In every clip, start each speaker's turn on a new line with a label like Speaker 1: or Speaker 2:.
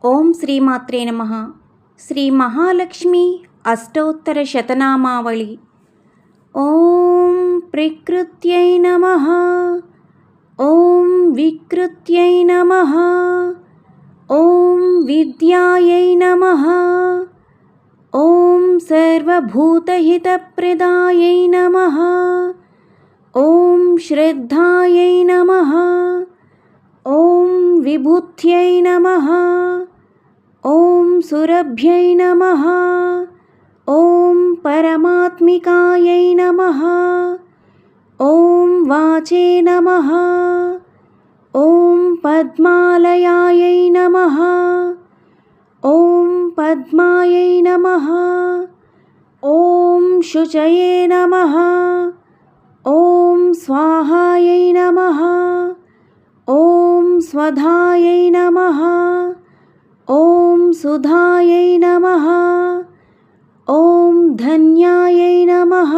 Speaker 1: ఓం శ్రీమాత్రే నమః. శ్రీ మహాలక్ష్మి అష్టోత్తర శతనామావళి. ఓం ప్రకృత్యై నమః. ఓం వికృత్యై నమః. ఓం విద్యాయై నమః. ఓం సర్వభూతహితప్రదాయై నమః. ఓం శ్రద్ధాయై నమః. ఓం విభూత్యై నమః. ఓం సురభ్యై నమః. ఓం పరమాత్మికాయై నమః. ఓం వాచే నమః. ఓం పద్మాలయాయై నమః. ఓం పద్మాయై నమః. ఓం శుచయే నమః. ఓం స్వాహాయై నమః. ఓం స్వధాయై నమః. ఓం సుధాయై నమః. ఓం ధన్యాయై నమః.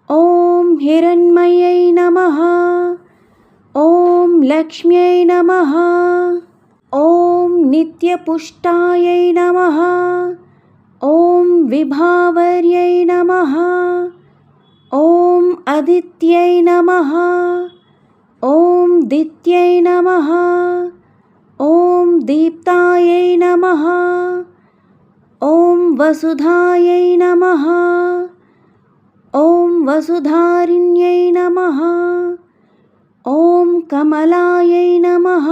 Speaker 1: ఓం హిరణ్మయై నమః. ఓం లక్ష్మ్యై నమః. ఓం నిత్యపుష్టాయై నమః. ఓం విభావర్యై నమః. ఓం అదిత్యై నమః. ఓం దిత్యై నమః. ఓం దీప్తాయై నమః. ఓం వసుధాయై నమః. ఓం వసుధారిణ్యై నమః. ఓం కమలాయై నమః.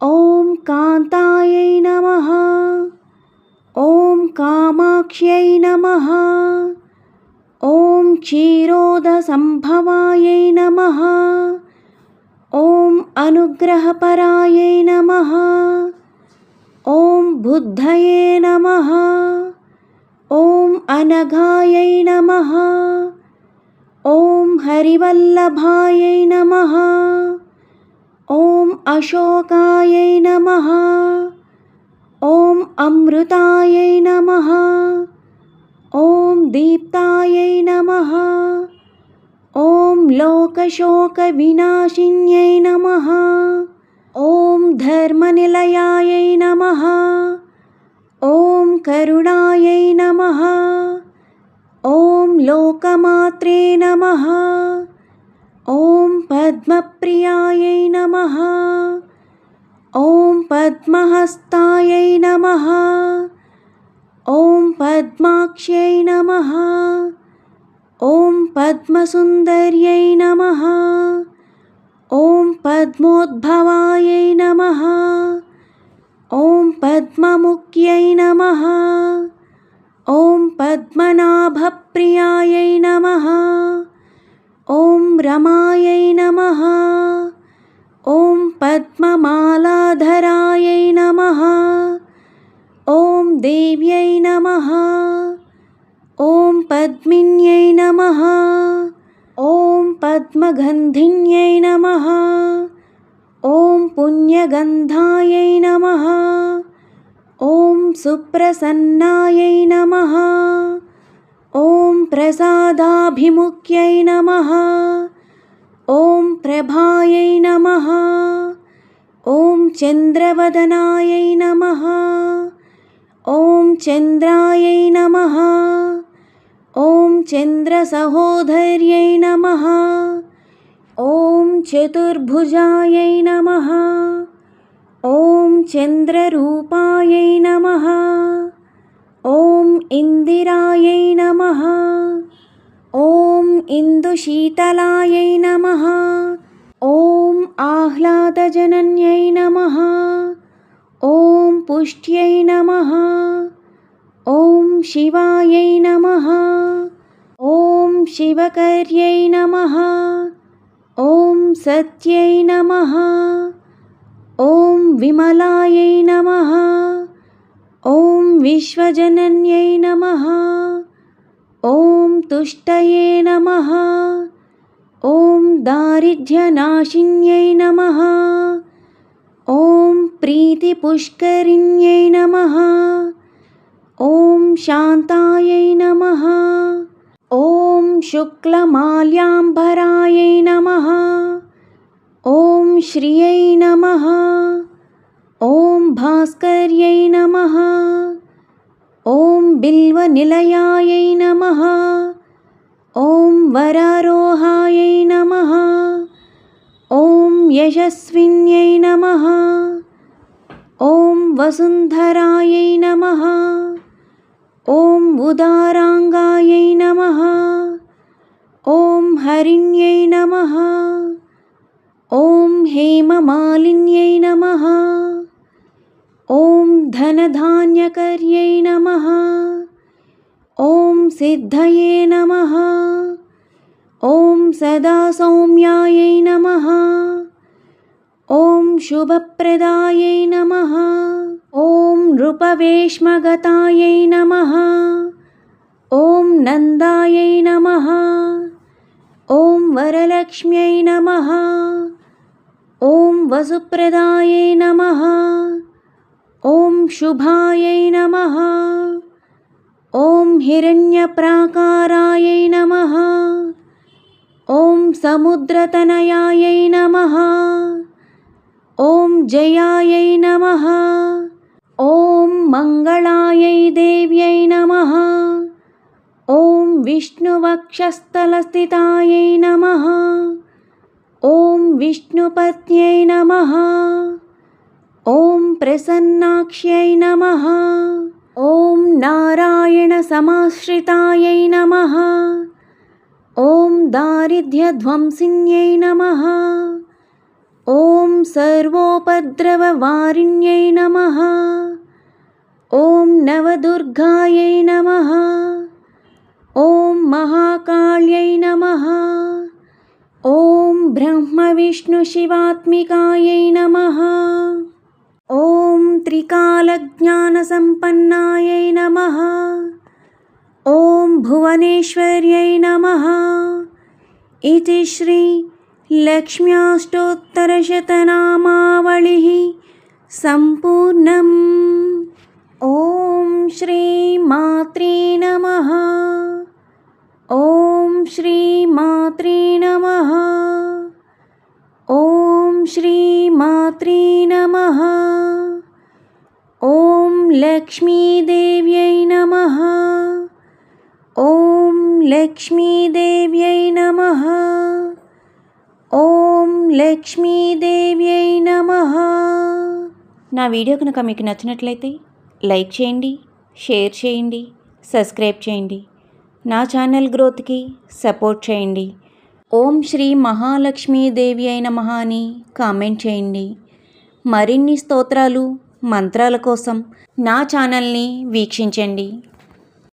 Speaker 1: ఓం కాంతాయై నమః. ఓం కామాక్ష్యై నమః. ఓం క్షీరోదసంభవాయై నమః. ఓం అనుగ్రహపరాయై నమః. ఓం బుద్ధయే నమః. ఓం అనఘాయై నమః. ఓం హరివల్లభాయై నమః. ఓం అశోకాయై నమః. ఓం అమృతాయై నమః. ఓం దీప్తాయై నమః. ఓం లోకశోకవినాశిన్యై నమః. ఓం ధర్మనిలయాయై నమః. ఓం కరుణాయై నమః. ఓం లోకమాత్రే నమః. ఓం పద్మప్రియాయై నమః. ఓం పద్మహస్తాయై నమః. ఓం పద్మాక్ష్యై నమః. ఓం పద్మసుందర్యై నమః. ఓం పద్మోద్భవాయై నమః. ఓం పద్మముఖ్యై నమః. ఓం పద్మనాభప్రియాయై నమః. ఓం రమాయై నమః. ఓం పద్మమాలాధరాయై నమః. ఓం దేవ్యై నమః. ఓం పద్మిన్యై నమః. ఓం పద్మగంధిన్యై నమః. ఓం పుణ్యగంధాయై నమః. ఓం సుప్రసన్నాయై నమః. ఓం ప్రసాదాభిముఖ్యై నమః. ఓం ప్రభాయై నమః. ఓం చంద్రవదనాయై నమః. ఓం చంద్రాయై నమః. ఓం చంద్రసహోదర్యై నమః. ఓం చతుర్భుజాయై నమః. ఓం చంద్రరూపాయై నమః. ఓం ఇందిరాయై నమః. ఓం ఇందుశీతలాయై నమః. ఓం ఆహ్లాదజనన్యై నమః. ఓం పుష్ట్యై నమః. ఓం శివాయై నమః. ఓం శివకర్యై నమః. ఓం సత్యై నమః. ఓం విమలాయై నమః. ఓం విశ్వజనన్యై నమః. ఓం తుష్టయే నమః. ఓం దారిద్ర్యనాశిన్యై నమః. ఓం ప్రీతిపుష్కరిణ్యై నమః. ఓం శాంతాయై నమః. ఓం శుక్లమాల్యాంబరాయై నమః. ఓం శ్రియై నమః. ఓం భాస్కర్యై నమః. ఓం బిల్వనిలయాయై నమః. ఓం వరారోహాయై నమః. ఓం యశస్విన్యై నమః. ఓం వసుంధరాయై నమః. ఓం ఉదారాంగాయై నమః. ఓం హరిణ్యై నమః. ఓం హేమమాలిన్యై నమః. ఓం ధనధాన్యకర్యై నమః. ఓం సిద్ధయే నమః. ఓం సదా సౌమ్యాయై నమః. ఓం శుభప్రదాయై నమః. ఓం నృపవేష్మగతాయై నమః. ఓం నందాయై నమః. ఓం వరలక్ష్మ్యై నమః. ఓం వసుప్రదాయై నమః. ఓం శుభాయై నమః. ఓం హిరణ్యప్రాకారాయై నమః. ఓం సముద్రతనయాయై నమః. ఓం జయాయై నమః. ఓం మంగళాయై దేవ్యై నమః. ఓం విష్ణువక్షస్థలస్థితాయై నమః. ఓం విష్ణుపత్న్యై నమః. ఓం ప్రసన్నాక్ష్యై నమః. ఓం నారాయణ సమాశ్రితాయై నమః. ఓం దారిద్ర్యధ్వంసిన్యై నమః. ఓం సర్వోపద్రవవారిణ్యై నమః. ఓం నవదుర్గాయై నమః. ఓం మహాకాళ్యై నమః. ఓం బ్రహ్మవిష్ణుశివాత్మికాయై నమః. ఓం త్రికాలజ్ఞానసంపన్నాయై నమః. ఓం భువనేశ్వర్యై నమః. ఇతి శ్రీ లక్ష్మ్యాష్టోత్తరశతనామావళిః సంపూర్ణం. ఓం శ్రీ మాత్రే నమః. ఓం శ్రీ మాత్రే నమః. ఓం శ్రీ మాత్రే నమః. ఓం లక్ష్మీదేవ్యై నమః. ఓం లక్ష్మీదేవ్యై నమః. ఓం లక్ష్మీదేవ్యై నమః. నా వీడియో కనుక మీకు నచ్చినట్లయితే లైక్ చేయండి, షేర్ చేయండి, సబ్స్క్రైబ్ చేయండి. నా ఛానల్ గ్రోత్కి సపోర్ట్ చేయండి. ఓం శ్రీ మహాలక్ష్మీదేవ్యై నమః అని కామెంట్ చేయండి. మరిన్ని స్తోత్రాలు మంత్రాల కోసం నా ఛానల్ని వీక్షించండి.